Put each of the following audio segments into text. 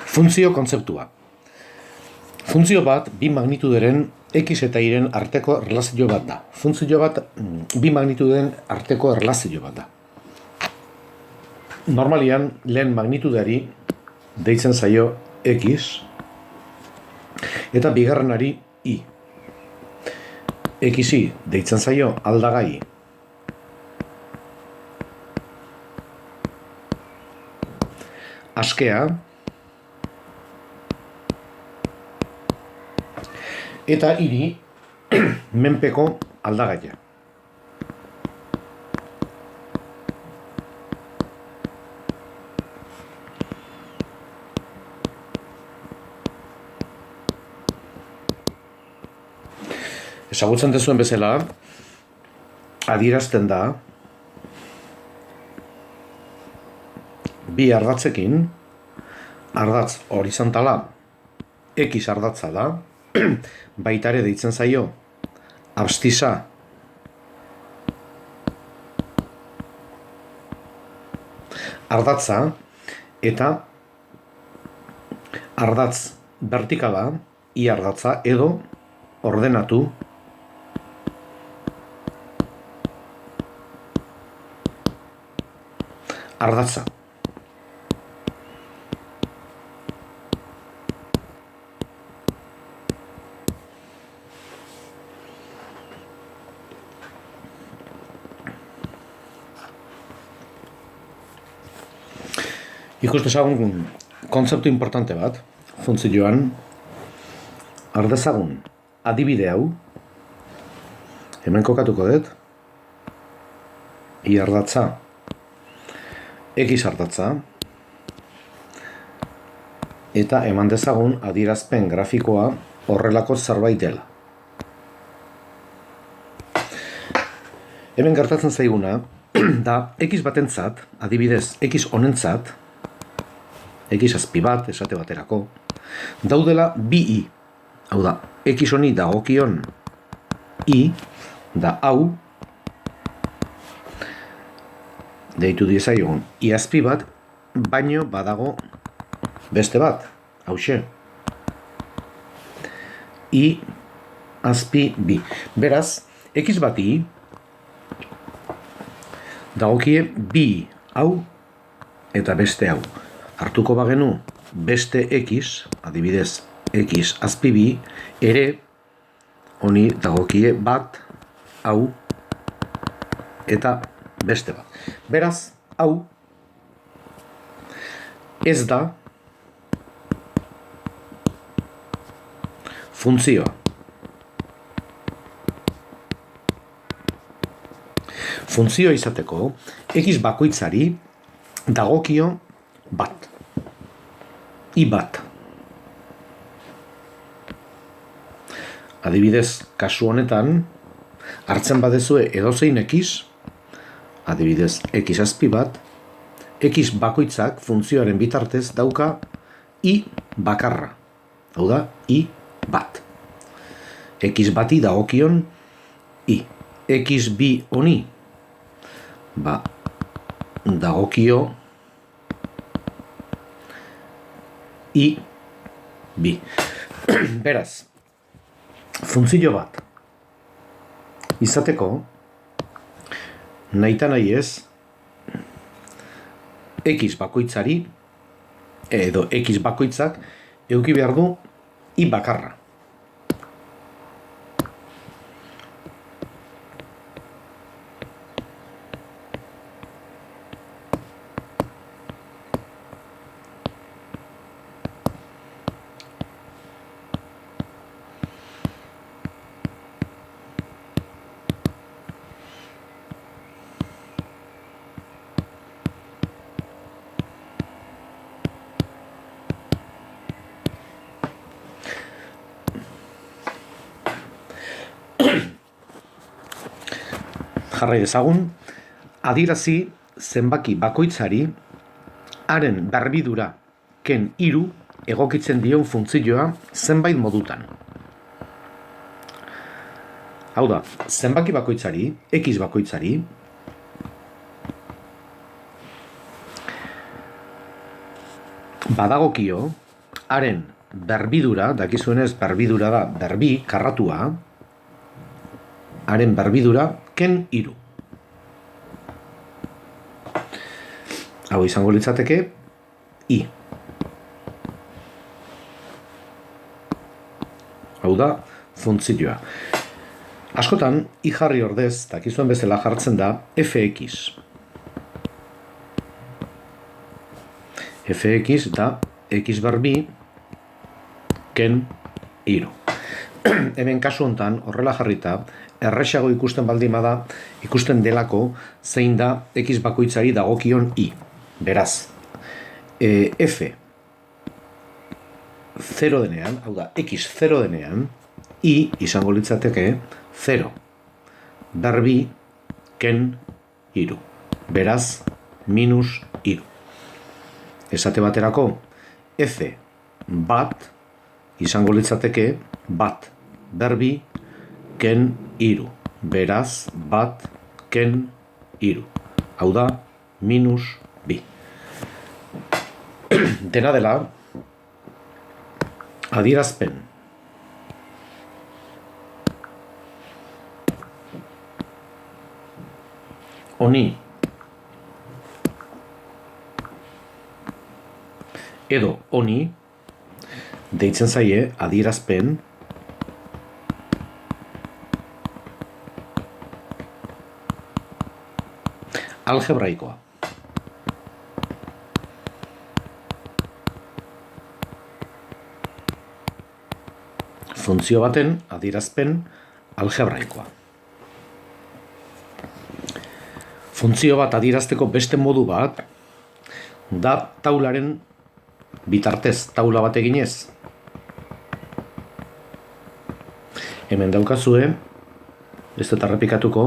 Funtzio kontzeptua. Funtzio bat bi magnituderen x eta y-ren arteko erlazio bat da. Funtzio bat bi magnituderen arteko erlazio bat da. Normalian, lehen magnitudeari deitzen zaio x eta bigarrenari y. X-i deitzen zaio aldagai askea eta iri menpeko aldagaia. Ezagutzen duzuen bezala, adierazten da bi ardatzekin, ardatz horizontala x ardatza da, baita ere deitzen zaio absztiza ardatza eta ardatz vertikala y ardatza edo ordenatu ardatza. Ikus dezagun kontzeptu importante bat, funtzioan, har dezagun adibide hau, hemen kokatuko dut, y ardatza, x ardatza, eta eman dezagun adierazpen grafikoa horrelako zerbait dela. Hemen gertatzen zaiguna, da x batentzat, adibidez x honentzat, x azpi bat, esate baterako, daudela bi i. Hau da, x honi dagokion i, da hau, deitu diezaiogun, i azpi bat, baino badago beste bat, hauxe. I azpi bi. Beraz, x bati dagokie bi hau eta beste hau. Hartuko bagenu beste x, adibidez x azpi bi, ere honi dagokie bat, hau eta beste bat. Beraz, hau ez da funtzioa. Funtzio izateko, x bakoitzari dagokio bat. I bat. Adibidez, kasu honetan, hartzen badezue edozein x, adibidez, x azpi bat, x bakoitzak funtzioaren bitartez dauka i bakarra. Hau da, i bat. X bati dagokion i. X bi honi, dagokio i bi. Beraz, funtzio bat izateko, nahita nahi ez, x bakoitzari, edo x bakoitzak, eduki behar du i bakarra. Jarrai dezagun, adierazi zenbaki bakoitzari haren berbidura ken hiru egokitzen dion funtzioa zenbait modutan. Hau da, zenbaki bakoitzari, x bakoitzari, badagokio haren berbidura, dakizuenez berbidura da, berbi, karratua, haren berbidura, ken iru. Hau izango litzateke, i. Hau da, funtzioa. Askotan, i jarri ordez, dakizuen bezala jartzen da, fx. Fx da, x berbi, ken iru. Hemen kasu hontan, horrela jarrita, erresago ikusten baldin bada, ikusten delako zein da x bakoitzari dagokion i. Beraz, f 0 denean, hau da, x 0 denean, i izango litzateke 0. Berbi, ken iru. Beraz, minus iru. Esate baterako, f bat izango litzateke bat. Berbi, ken iru. Beraz, bat, ken iru. Hau da, minus bi. Dena dela, adierazpen. Honi edo honi deitzen zaie adierazpen algebraikoa. Funtzio baten adierazpen algebraikoa. Funtzio bat adierazteko beste modu bat da taularen bitartez, taula bat eginez. Hemen daukazue, ez dut errepikatuko,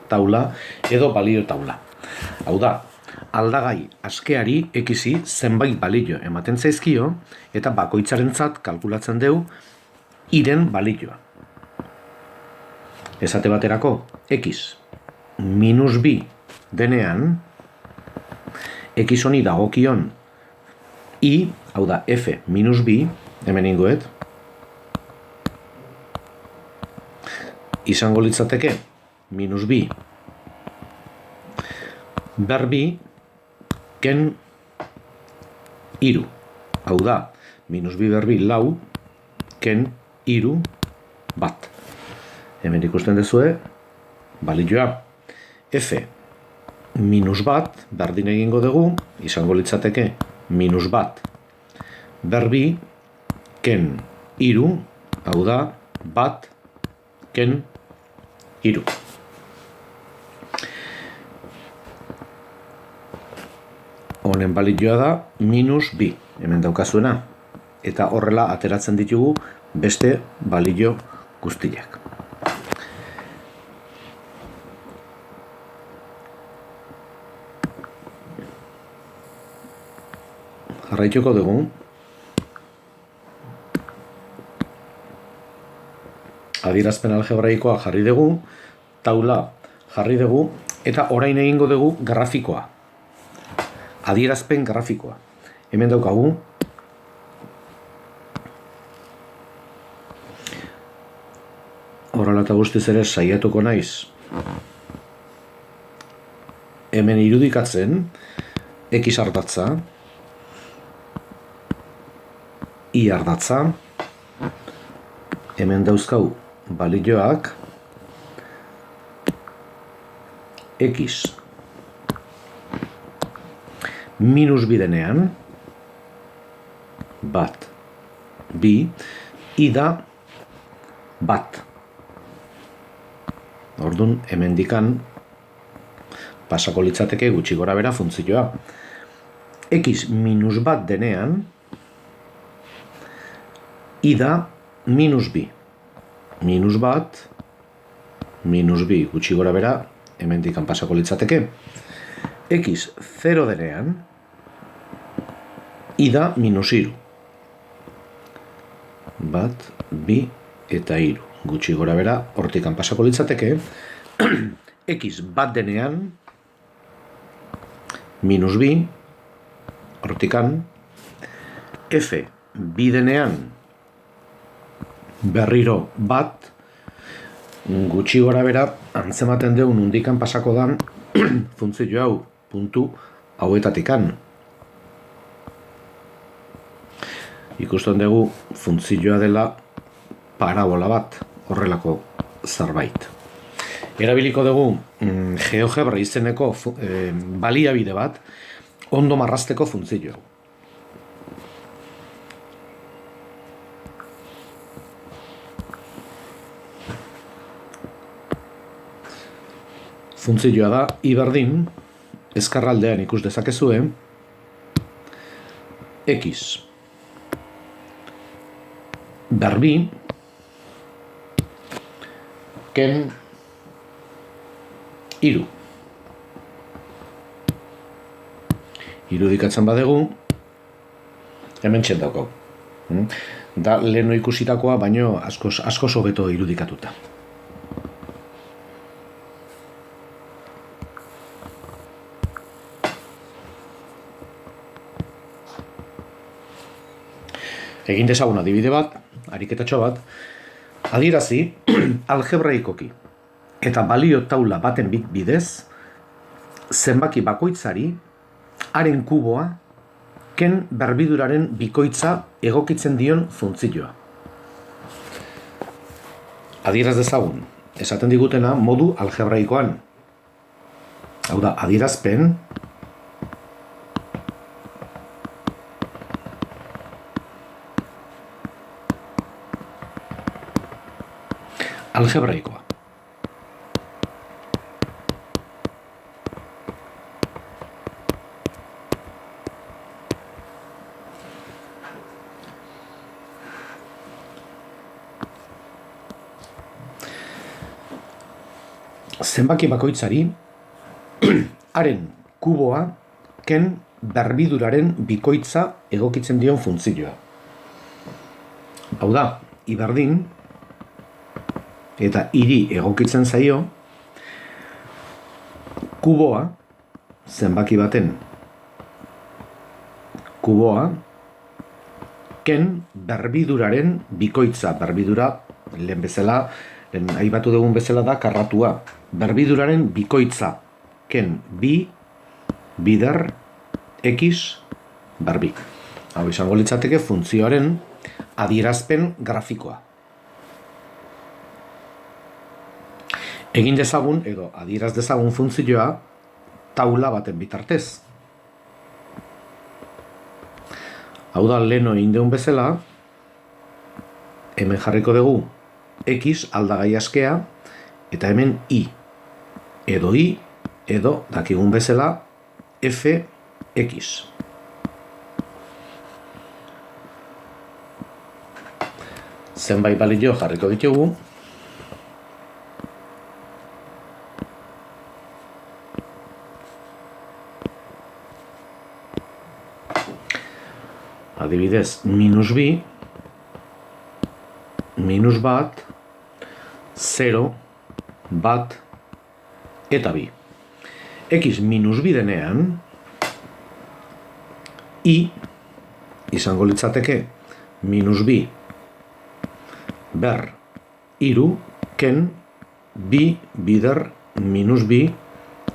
taula edo balio taula. Hau da, aldagai askeari ekizi zenbait balio ematen zaizkio eta bakoitzarentzat kalkulatzen deu iren balioa. Esate baterako, x minus bi denean, x honi dagokion i, hau da, f minus bi, hemen ingoet, izango litzateke minus bi berbi ken iru. Hau da, minus bi berbi lau, ken iru bat. Hemen ikusten dezue, balioa f minus bat, berdin egingo dugu, izango litzateke minus bat berbi ken iru, hau da, bat ken iru. Honen balioa da minus bi, hemen daukazuena, eta horrela ateratzen ditugu beste balio guztiak. Jarraituko dugu. Adierazpen algebraikoa jarri dugu, taula jarri dugu, eta orain egingo dugu grafikoa. Adierazpen grafikoa. Hemen daukagu. Horrela eta guztiz ere saiatuko naiz. Hemen irudikatzen, x ardatza, i ardatza, hemen dauzkau balioak, x minus bi denean, bat, bi, i da bat. Orduan, hemen dikan pasako litzateke gutxi gora bera funtzioa. X minus bat denean, i da minus bi. Minus bat, minus bi gutxi gora bera, hemen dikan pasako litzateke. X 0 denean, i da minus iru. Bat, bi eta iru. Gutxi gora bera, hortikan pasako litzateke. X bat denean, minus bi, hortikan, F bi denean berriro bat, gutxi gora bera, antzematen dugu nundikan pasako dan funtzio hau puntu hauetatikan. Ikusten dugu funtzioa dela parabola bat, horrelako zerbait. Erabiliko dugu GeoGebra izeneko baliabide bat ondo marrazteko funtzio hau. Funtzioa da I berdin, ezkerraldean ikus dezakezue, X berbi ken iru. Irudikatzen badegu, hemen txendauko. Da leheno ikusitakoa, baino askoz hobeto irudikatuta. Egin dezagun adibide bat, ariketatxo bat, adierazi algebraikoki eta balio taula baten bidez zenbaki bakoitzari haren kuboa ken berbiduraren bikoitza egokitzen dion funtzioa. Adieraz dezagun, esaten digutena modu algebraikoan. Hau da, adierazpen algebraikoa. Zenbaki bakoitzari haren kuboa ken berbiduraren bikoitza egokitzen dion funtzioa. Hau da, I berdin eta iri egokitzen zaio kuboa, zenbaki baten kuboa, ken berbiduraren bikoitza. Berbidura, lehen aipatu dugun bezala da karratua. Berbiduraren bikoitza, ken bi, bider, x, berbi. Hau izango litzateke funtzioaren adierazpen grafikoa. Egin dezagun, edo adieraz dezagun funtzioa, taula baten bitartez. Hau da, leheno egin deun bezala, hemen jarriko dugu X aldagai askea, eta hemen I. Edo dakigun bezala, Fx. Zenbait balio jarriko ditugu, adibidez, minus bi, minus bat, 0, bat, eta bi. X minus bi denean, I izango litzateke minus bi ber iru ken bi bider minus bi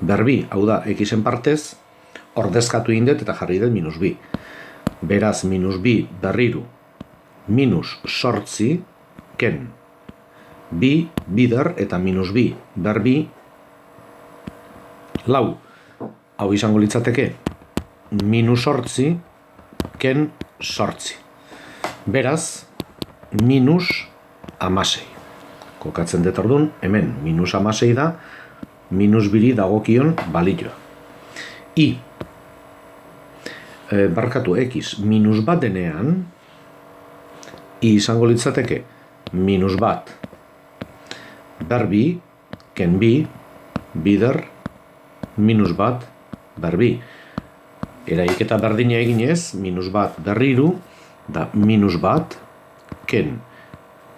ber bi. Hau da, Xen partez, ordezkatu indet eta jarri dut minus bi. Beraz, minus bi berriru minus sortzi ken bi bider eta minus bi berbi lau. Hau izango litzateke minus sortzi ken sortzi. Beraz, minus amasei. Kokatzen dut orduan, hemen minus amasei da, minus biri dagokion balioa. Barkatu, X minus bat denean, I izango litzateke minus bat berbi, ken bi, bider, minus bat berbi. Eraiketa berdina eginez, minus bat berriru, da minus bat, ken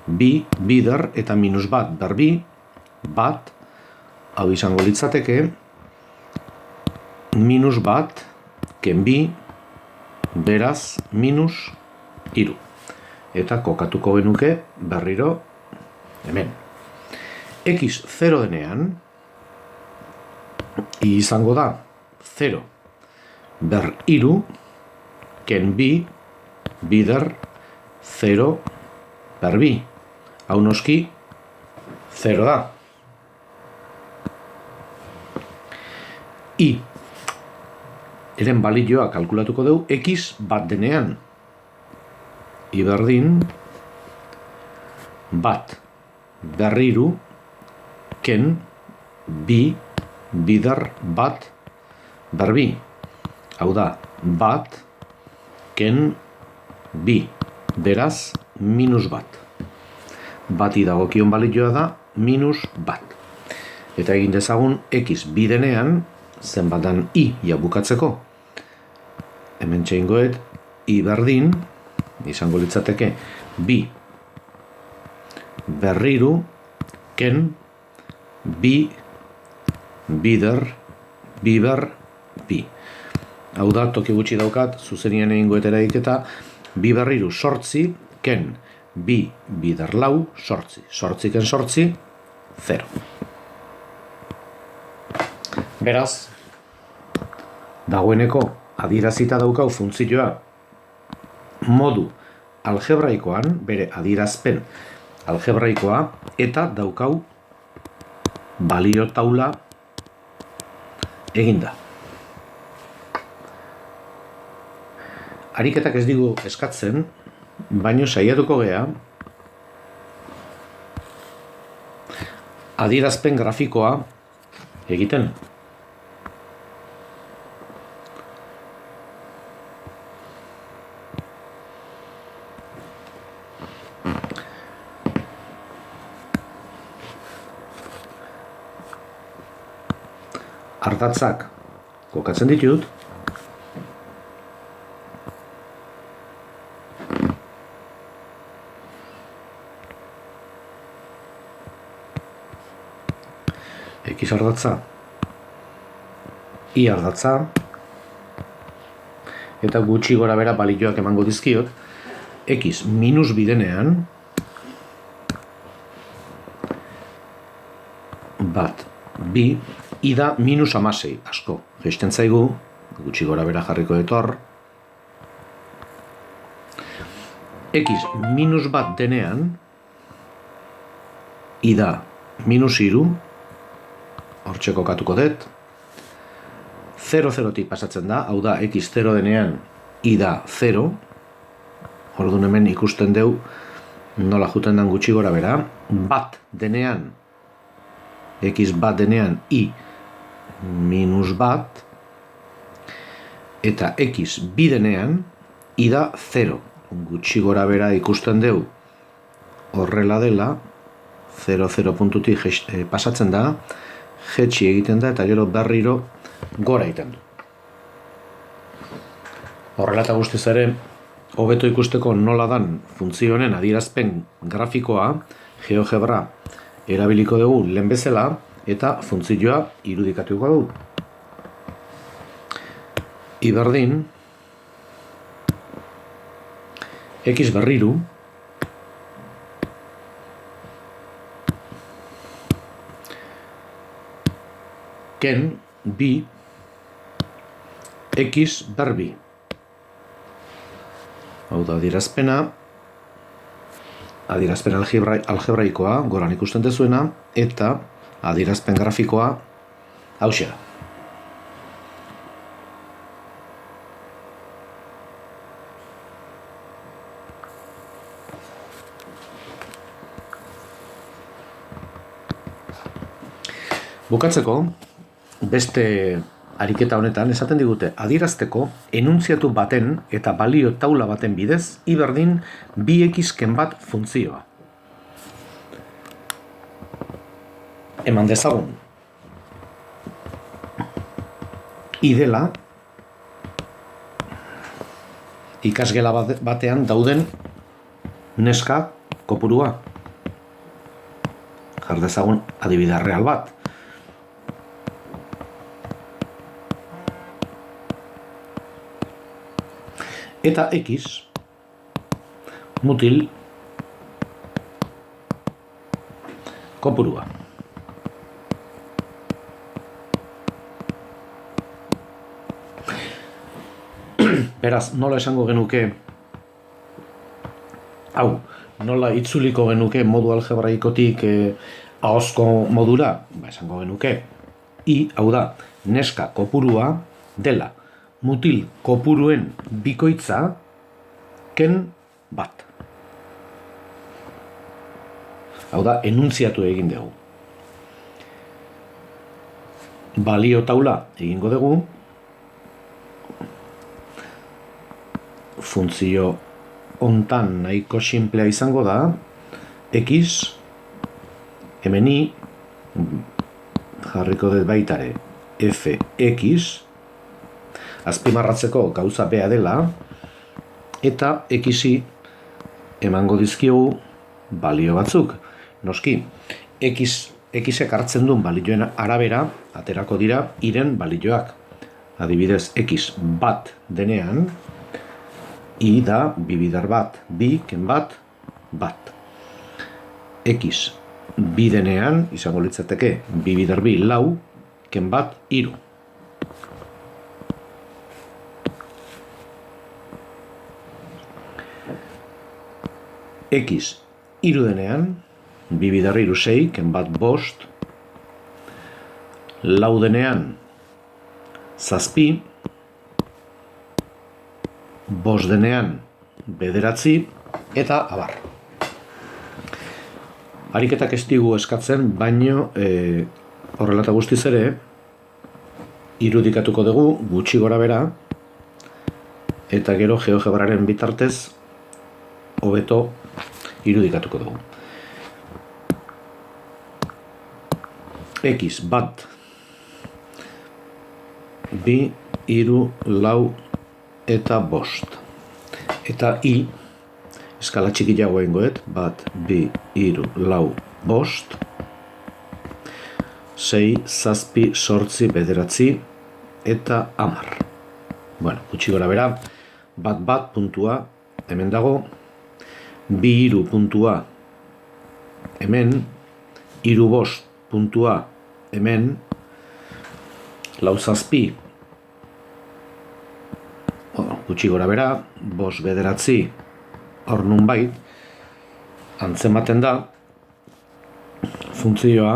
bi, bider, eta minus bat berbi, bat, hau izango litzateke, minus bat, ken bi, beraz, minus iru. Eta kokatuko genuke berriro hemen. X 0 denean, izango da 0 ber iru, ken bi, bider 0 ber bi. Hau noski 0 da. I eren balioa kalkulatuko dugu X bat denean. I berdin bat berriru ken bi bider bat berbi. Hau da, bat ken bi. Beraz, minus bat. Bati dagokion balioa da minus bat. Eta egin dezagun X bi denean, zenbat dan I bukatzeko. Hemen txeingoet, I berdin, izango litzateke, bi berriru, ken, bi, bider, biber, bi. Hau da, toki gutxi daukat, zuzenien egingo etera egiteta, bi berriru sortzi, ken, bi, bider lau, sortzi. Sortzi ken sortzi, 0. Beraz, dagoeneko adierazita daukau funtzioa modu algebraikoan, bere adierazpen algebraikoa, eta daukau balio taula eginda. Ariketak ez digu eskatzen, baino saiatuko gea adierazpen grafikoa egiten. Ardatzak kokatzen ditut. X ardatza, Y ardatza, eta gutxi gora bera balioak emango dizkiot, X minus bidenean, bat, bi, I da minus amasei, asko. Geisten zaigu, gutxi gora bera jarriko etor. X minus bat denean, I da minus iru, hortxe kokatuko dut. 0-0tik pasatzen da, hau da X 0 denean, I da 0. Orduan hemen ikusten deu nola juten den gutxi gora bera. Bat denean, X bat denean, I minus bat, eta X bi denean, I da 0. Gutxi gora bera ikusten deu horrela dela, 0-0 puntutik pasatzen da, jetxi egiten da, eta gero berriro gora egiten du. Horrela eta guztiz ere, hobeto ikusteko nola dan funtzio honen adierazpen grafikoa, GeoGebra erabiliko dugu lehen bezala, eta funtzioa irudikatuko dugu. I berdin, X berriru, ken bi, X berbi. Hau da adierazpena, adierazpen algebraikoa, goran ikusten dezuena, eta adierazpen grafikoa hauxe da. Bukatzeko, beste ariketa honetan esaten digute adierazteko enuntziatu baten eta balio taula baten bidez I berdin 2x ken bat funtzioa. Eman dezagun. I dela ikasgela batean dauden neska kopurua. Jar dezagun adibide real bat. Eta X mutil kopurua. Beraz, nola esango genuke, nola itzuliko genuke modu algebraikotik ahozko modura? Esango genuke, hau da, neska kopurua dela mutil kopuruen bikoitza ken bat. Hau da, enuntziatu egin dugu. Balio taula egingo dugu, funtzio hontan nahiko sinplea izango da, x, hemen i, jarriko dut baitare, fx, azpimarratzeko gauza bea dela, eta xi emango dizkiogu balio batzuk. Noski, xek hartzen duen balioen arabera, aterako dira iren balioak. Adibidez, x bat denean, i da bibidar bat, bi, ken bat, bat. X bi denean, izango litzateke, bibidar bi, lau, ken bat, iru. X iru denean, bibidar iru, sei, ken bat, bost. Lau denean, zazpi. Bost denean, bederatzi, eta abar. Ariketak ez digu eskatzen, baino horrela eta guztiz ere, irudikatuko dugu gutxi gora bera, eta gero GeoGebraren bitartez hobeto irudikatuko dugu. X bat, bi, iru, lau, eta bost. Eta i, eskala txikiago egingoet, bat, bi, iru, lau, bost, sei, zazpi, sortzi, bederatzi, eta amar. Bueno, gutxi gora bera, bat puntua hemen dago, bi iru puntua hemen, iru bost puntua hemen, lau zazpi, gutxi gora bera, bost bederatzi hor nunbait, antzematen da, funtzioa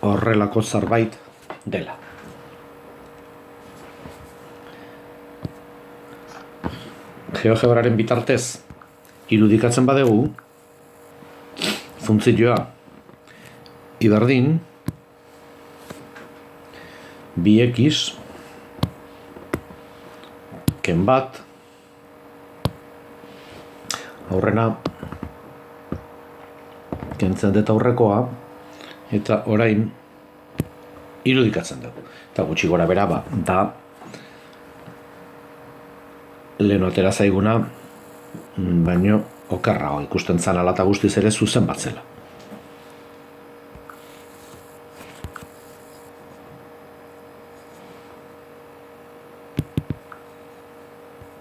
horrelako zerbait dela. GeoGebraren bitartez irudikatzen badegu, funtzioa iberdin, 2x, ken bat, aurrena kentzen dut aurrekoa, eta orain irudikatzen dugu. Eta gutxi gora bera da leheno atera zaiguna, baino okerrago ikusten zan ala eta guztiz ere zuzen batzela.